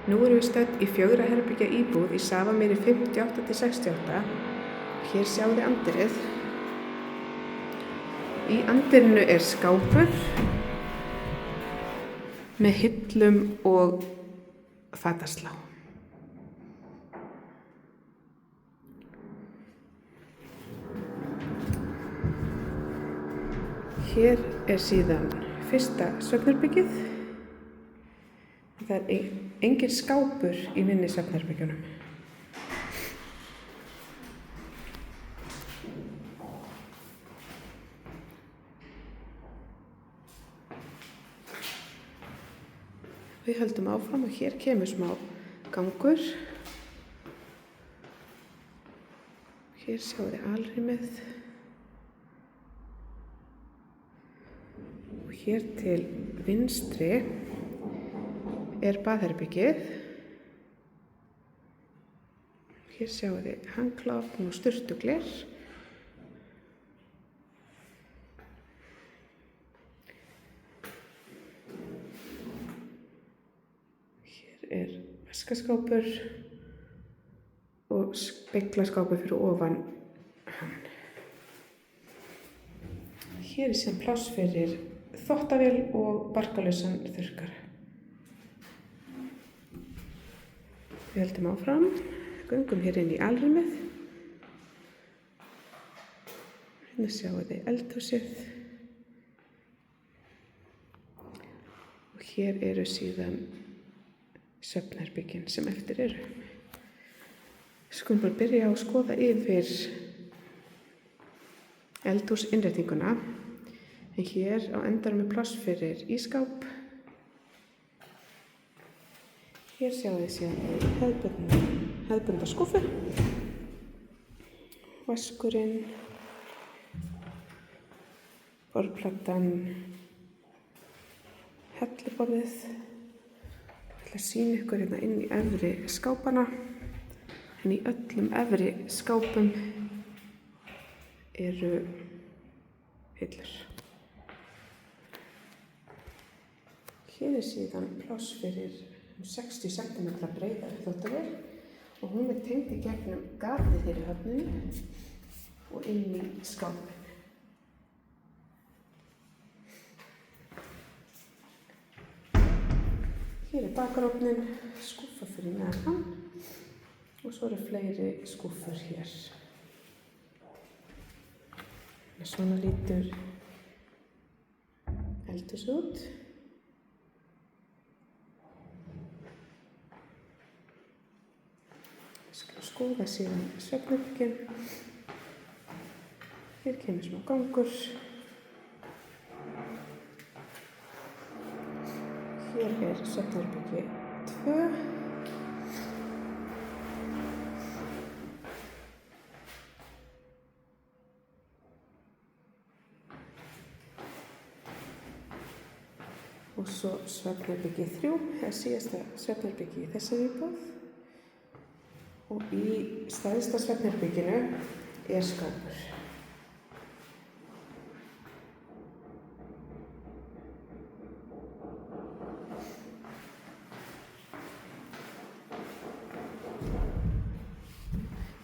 Nú erum við stödd í 4 herbergja íbúð í Safamýri 58-68. Hér sjáum við anddyrið. Í anddyrinu er skápur með hillum og fataslá. Hér er síðan fyrsta svefnherbergið. Það er engin skápur í minni svefnherbergjunum. Við höldum áfram og hér kemur smá gangur. Hér sjáum við alrýmið. Og hér til vinstri er baðherbergið. Hér sjáum við handklápn og sturtugler. Hér er vaskaskápur og speglaskápur fyrir ofan hann. Hér er síðan pláss fyrir þvottavél og barkalausan þurrkara. Við höldum áfram, göngum hér inn í alrýmið. Hérna sjáum við eldhúsið. Og hér eru síðan svefnherbergin sem eftir eru. Við skulum bara byrja á að skoða yfir eldhúsinnréttinguna. En hér á endanum er pláss fyrir ísskáp. Hér sjáum við síðan hefðbundna skúffu, vaskurinn, borðplatan, helluborðið. Ég ætla að sýna ykkur hérna inn í efri skápana. En í öllum efri skápum eru hillur. Hér er síðan pláss fyrir 60 cm breiða þvottavél og hún er tengd í gegnum gatið hér í höfnunni og inn í skápinn. Hér er bakarofnin, skúffa fyrir neðan og svo eru fleiri skúffur hér. Svona lítur eldhúsið út. Skoða síðan svefnherbergin. Hér kemur smá gangur. Hér er svefnherbergi 2. Og svo svefnherbergi 3, það síðasta svefnherbergi í þessari íbúð. Og í stærsta svefnherberginu er skápur.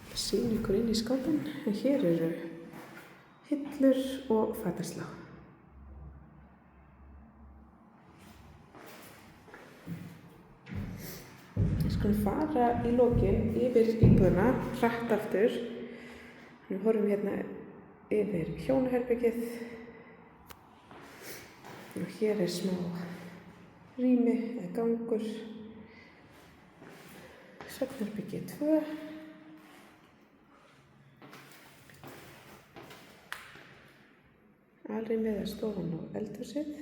Ég sýni ykkur inn í skápinn, en hér eru hillur og fataslá. Við skulum fara í lokin yfir íbúðina, hratt aftur. Við horfum hérna yfir hjónaherbergið. Og hér er smá rými eða gangur. Svefnherbergi 2. Alrýmið er stofan og eldhúsið.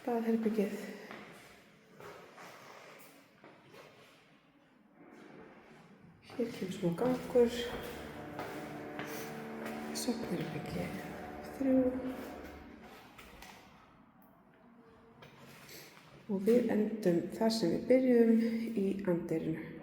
Baðherbergið. Hér kemur smá gangur. Svefnherbergi 3. Og við endum þar sem við byrjuðum í anddyrinu.